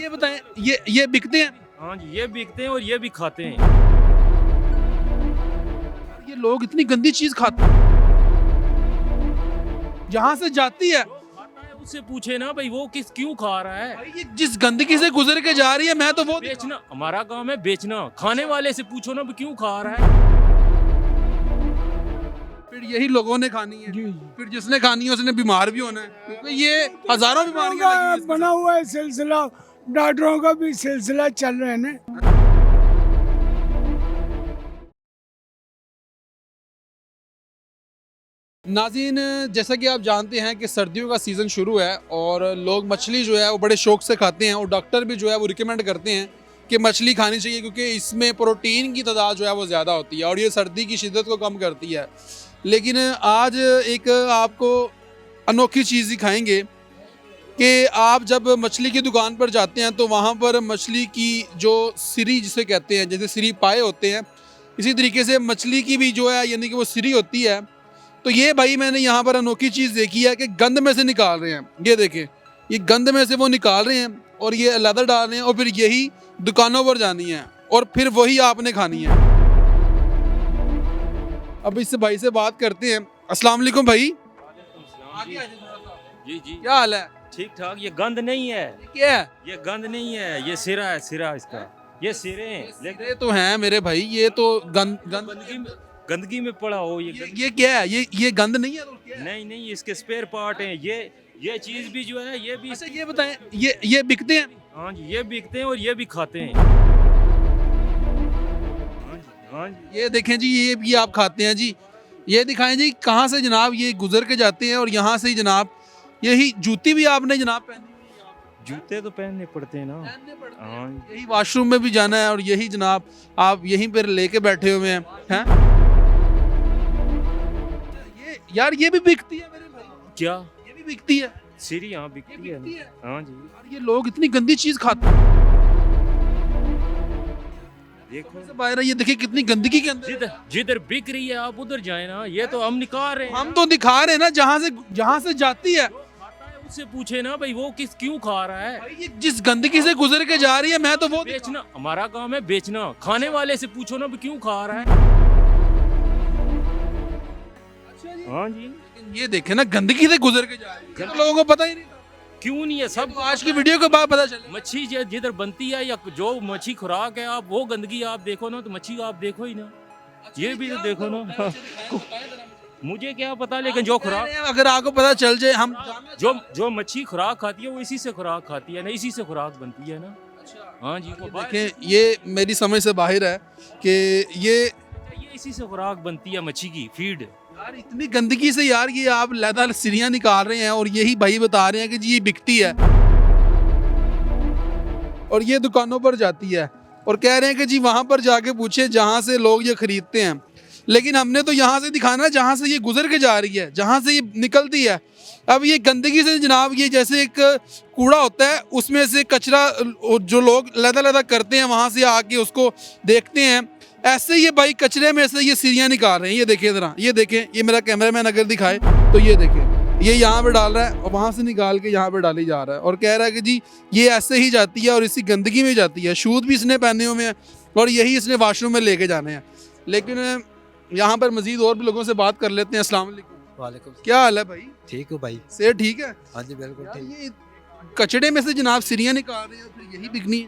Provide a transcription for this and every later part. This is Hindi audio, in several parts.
ये बताएं, ये बिकते हैं? हाँ जी, ये बिकते हैं और ये भी खाते हैं। यार ये लोग इतनी गंदी चीज खाते हैं, जहां से जाती है जो खाता है उससे पूछे ना भाई वो किस क्यों खा रहा है। भाई, ये जिस गंदगी से गुजर के जा रही है मैं तो वो बेचना हमारा काम है, बेचना। खाने वाले से पूछो ना क्यों खा रहा है। फिर यही लोगों ने खानी है, फिर जिसने खानी है उसने बीमार भी होना है, क्योंकि ये हजारों बीमारियां लगी हैं इसमें। बना हुआ है सिलसिला, डॉक्टरों का भी सिलसिला चल रहा है ना। नाज़रीन, जैसा कि आप जानते हैं कि सर्दियों का सीज़न शुरू है और लोग मछली जो है वो बड़े शौक से खाते हैं और डॉक्टर भी जो है वो रिकमेंड करते हैं कि मछली खानी चाहिए, क्योंकि इसमें प्रोटीन की तादाद जो है वो ज़्यादा होती है और ये सर्दी की शिद्दत को कम करती है। लेकिन आज एक आपको अनोखी चीज़ दिखाएंगे कि आप जब मछली की दुकान पर जाते हैं तो वहाँ पर मछली की जो सिरी जिसे कहते हैं, जैसे सिरी पाए होते हैं, इसी तरीके से मछली की भी जो है यानी कि वो सिरी होती है। तो ये भाई मैंने यहाँ पर अनोखी चीज़ देखी है कि गंद में से निकाल रहे हैं। ये देखें, ये गंद में से वो निकाल रहे हैं और ये अलग डाल रहे हैं और फिर यही दुकानों पर जानी है और फिर वही आपने खानी है। अब इस भाई से बात करते हैं। अस्सलाम वालेकुम भाई। जी जी, क्या हाल है? ठीक ठाक। ये गंद नहीं है, क्या है? ये गंद नहीं है, ये सिरा है, सिरा इसका। ये सिरे हैं, लेकिन ये तो हैं मेरे भाई, ये तो गंदगी में पड़ा हो ये क्या है? ये गंद नहीं है तो क्या है? नहीं नहीं, इसके स्पेयर पार्ट हैं। ये चीज भी जो है ये भी अच्छा ये बताएं, ये बिकते हैं? हाँ जी, ये बिकते हैं और ये भी खाते हैं। हाँ जी, हाँ जी। ये देखें जी, ये भी आप खाते हैं जी। ये दिखाएं जी कहाँ से जनाब ये गुजर के जाते हैं और यहाँ से ही जनाब यही जूती भी आपने जनाब पहनी हुई है। जूते तो पहनने पड़ते हैं ना। पहनने पड़ते हैं। हाँ जी। यही वॉशरूम में भी जाना है और यही जनाब आप यहीं पर लेके बैठे हुए हैं, हैं? ये यार ये भी बिकती है मेरे भाई, क्या ये भी बिकती है। सिरी? हाँ ये बिकती बिकती है। है। हाँ जी, यार ये लोग इतनी गंदी चीज खाते हैं। देखो से बाहर है, ये देखिए कितनी गंदगी के अंदर है। जिधर जिधर बिक रही है आप उधर जाए ना। ये तो हम निकाल रहे हैं। हम तो दिखा रहे हैं ना जहाँ से जाती है। जो खाता है उससे पूछे ना भाई वो किस क्यों खा रहा है। भाई ये जिस गंदगी से गुजर के जा रही है मैं तो वो बेचना हमारा काम है, बेचना। खाने वाले से पूछो ना क्यों खा रहा है। अच्छा जी। हाँ जी, लेकिन ये देखे ना गंदगी से गुजर के जा रही है, तो लोगों को पता ही नहीं था। क्यों नहीं है। सब तो आज की वीडियो के बाद पता चले। मच्छी जिधर बनती है या जो मच्छी खुराक है, आप वो गंदगी आप देखो ना तो मच्छी आप देखो ही ना। ये भी तो देखो ना। मुझे क्या पता, लेकिन जो खुराक, अगर आपको पता चल जाए हम जो मच्छी खुराक खाती है वो इसी से खुराक खाती है ना, इसी से खुराक बनती है ना। हाँ जी, वो देखें, ये मेरी समझ से बाहर है कि ये इसी से खुराक बनती है मच्छी की फीड। यार इतनी गंदगी से यार ये आप लदा सिरियां निकाल रहे हैं और यही भाई बता रहे हैं कि जी ये बिकती है और ये दुकानों पर जाती है और कह रहे हैं कि जी वहां पर जाके पूछे जहां से लोग ये खरीदते हैं। लेकिन हमने तो यहाँ से दिखाना है जहाँ से ये गुजर के जा रही है, जहाँ से ये निकलती है। अब ये गंदगी से जनाब, ये जैसे एक कूड़ा होता है उसमें से कचरा जो लोग लदा करते हैं वहाँ से आके उसको देखते हैं, ऐसे ये भाई कचरे में से ये सिरियां निकाल रहे हैं। ये देखें ज़रा, ये देखें, ये मेरा कैमरामैन अगर दिखाए तो ये देखें, ये यहाँ पे डाल रहा है और वहाँ से निकाल के यहाँ पे डाली जा रहा है और कह रहा है कि जी ये ऐसे ही जाती है और इसी गंदगी में जाती है। शूज़ भी इसने पहने हुए हैं और यही इसने वाशरूम में लेके जाने हैं। लेकिन यहाँ पर मजीद और भी लोगों से बात कर लेते हैं। अस्सलाम वालेकुम। वालेकुम। क्या हाल है भाई? ठीक हो भाई? सेहत ठीक है? हाँ जी बिल्कुल यार ठीक। ये कचड़े में से जनाब सिरियां निकाल रहे हैं, फिर यही बिकनी है।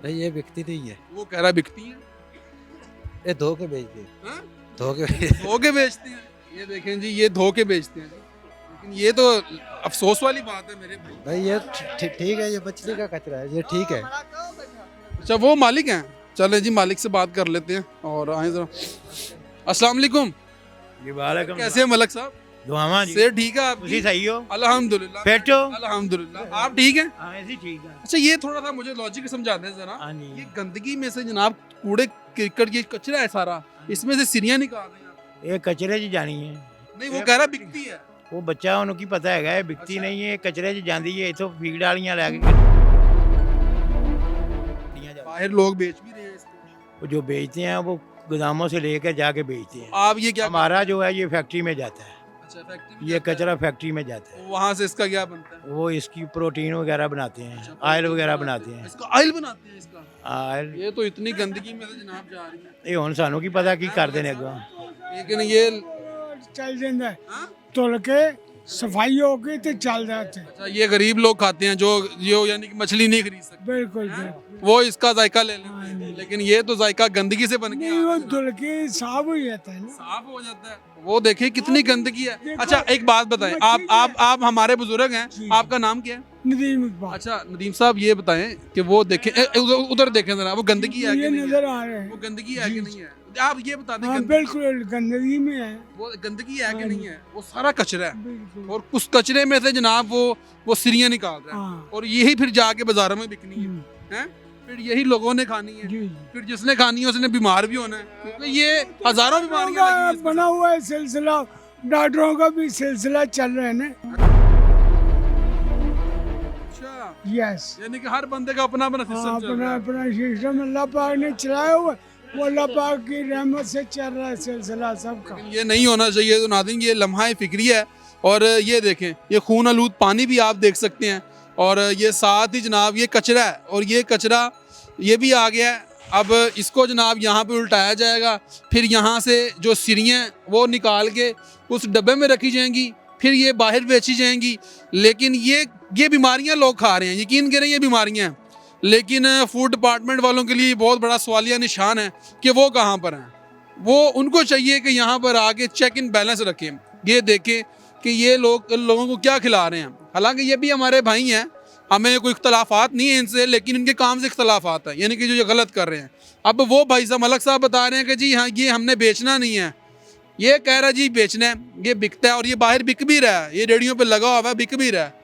भाई ये बिकती नहीं है, वो कह रहा है बिकती है। ये धो के बेचते हैं। हाँ? धो के धो के बेचते हैं। ये देखें जी, ये धो के बेचते हैं। लेकिन ये तो अफसोस वाली बात है मेरे भाई। भाई ये ठीक है, ये मछली का कचरा है, ये ठीक है। अच्छा वो मालिक हैं? चले जी मालिक से बात कर लेते हैं और आए जरा। अस्सलाम वालेकुम। जी वालेकुम। कैसे हैं मलक साहब? दुआवा जी। सेहत ठीक है आपकी? ਤੁਸੀਂ ਸਹੀ ਹੋ? अल्हम्दुलिल्लाह। फिट हो? अल्हम्दुलिल्लाह। आप ठीक हैं? हाँ ऐसे ठीक है। अच्छा ये थोड़ा सा मुझे लॉजिक समझा दें जरा। हाँ जी। ये गंदगी में से जनाब कूड़े क्रिकेट ये कचरा है सारा, इसमें से सिरियां निकाल रहे हैं आप। ये कचरे 'ਚ जानी है। नहीं वो कह रहा बिकती है। ਉਹ ਬੱਚਾ ਉਹਨੂੰ ਕੀ ਪਤਾ ਹੈਗਾ ਇਹ ਵਿਕਤੀ ਅੱਛਾ। ਨਹੀਂ ਹੈ, ਇਹ ਕਚਰੇ 'ਚ ਜਾਂਦੀ ਹੈ, ਇਥੋਂ ਫੀਡ ਵਾਲੀਆਂ ਲੈ ਕੇ बाहर लोग बेच भी रहे हैं इसको। वो जो बेचते हैं वो गोदामों से लेकर जाके बेचते हैं। आप ये क्या? हमारा जो है ये फैक्ट्री में जाता है। अच्छा फैक्ट्री ये कचरा फैक्ट्री में जाता है। वहाँ से इसका क्या बनता है? वो इसकी प्रोटीन वगैरह बनाते हैं, ऑयल वगैरह बनाते हैं। इसका ऑयल बनाते हैं इसका। ऑयल ये तो इतनी गंदगी में से जनाब जा रही है, ये हुन सानू की पता की कर देने अगों। लेकिन ये चल ਜਾਂਦਾ ਹੈ। हाँ? ਧੁਲ ਕੇ सफाई हो गई तो चल जाते अच्छा ये गरीब लोग खाते हैं जो यानी कि मछली नहीं खरीद सकते, बिल्कुल बिल्कुल वो इसका जायका ले लेते हैं, लेकिन ये तो जायका गंदगी से बन के नहीं वो आता है। धुल के साफ हो जाता है ना। साफ हो जाता है। वो देखिए कितनी गंदगी है। देखो, अच्छा एक बात बताएं, आप हमारे बुजुर्ग हैं, जी। आपका नाम क्या है? नदीम इकबाल अच्छा नदीम साहब ये बताएं कि वो देखें उधर देखें जरा, वो गंदगी है ये कि नहीं नजर है? आ रहे वो हैं। गंदगी है जी, कि नहीं है? आप ये बता दें हाँ गंदगी- बिल्कुल गंदगी में है। वो गंदगी है कि नहीं है? वो सारा कचरा है बिल्कुल और उस कचरे में से जनाब वो सिरियां निकाल रहा है हाँ और यही फिर जाके बाजारों में बिकनी है, हम्म, हैं? फिर यही लोगों ने खानी है, जी जी। फिर जिसने खानी है उसने बीमार भी होना है, क्योंकि ये हजारों बीमारियां लगी हैं इसमें। बना हुआ है सिलसिला, डॉक्टरों का भी सिलसिला चल रहा है ना। अच्छा यस यानी कि हर बंदे का अपना अपना हाँ सिस्टम चल अपना रहा है। अपना सिस्टम अल्लाह पाक ने चलाया हुआ है, वो अल्लाह पाक की रहमत से चल रहा है सिलसिला सबका। लेकिन ये नहीं होना चाहिए। तो नाज़रीन ये लम्हा फिक्री है और ये देखें ये खून आलूद पानी भी आप देख सकते हैं और ये साथ ही जनाब ये कचरा है और ये कचरा ये भी आ गया है। अब इसको जनाब यहाँ पे उल्टाया जाएगा, फिर यहाँ से जो सिरियाँ हैं वो निकाल के उस डब्बे में रखी जाएंगी, फिर ये बाहर बेची जाएंगी। लेकिन ये बीमारियाँ लोग खा रहे हैं, यकीन करें ये बीमारियाँ हैं, लेकिन फूड डिपार्टमेंट वालों के लिए बहुत बड़ा सवालिया निशान है कि वो कहाँ पर हैं। वो उनको चाहिए कि यहाँ पर आके चेक इन बैलेंस रखें, ये देखें कि ये लोगों को क्या खिला रहे हैं। हालांकि ये भी हमारे भाई हैं, हमें कोई इख्तलाफात नहीं है इनसे, लेकिन इनके काम से इख्तलाफात है, यानी कि जो ये गलत कर रहे हैं। अब वो भाई साहब मलक साहब बता रहे हैं कि जी हाँ ये हमने बेचना नहीं है, ये कह रहा है जी बेचना है, ये बिकता है और ये बाहर बिक भी रहा है, ये रेडियो पे लगा हुआ है बिक भी रहा है।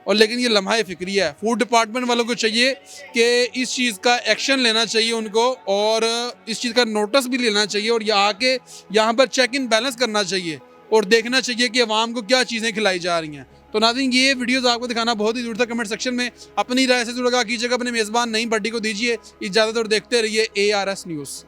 और लेकिन ये लम्हा फिक्री है। फूड डिपार्टमेंट वालों को चाहिए कि इस चीज़ का एक्शन लेना चाहिए उनको और इस चीज़ का नोटिस भी लेना चाहिए और ये आके यहाँ पर चेक इन बैलेंस करना चाहिए और देखना चाहिए कि अवाम को क्या चीज़ें खिलाई जा रही हैं। तो नाज़रीन ये वीडियोस आपको दिखाना बहुत ही जरूरी था। कमेंट सेक्शन में अपनी राय से जुड़ा कीजिएगा, अपने मेज़बान नईम भट्टी को दीजिए इजाज़त और देखते रहिए ARS न्यूज़।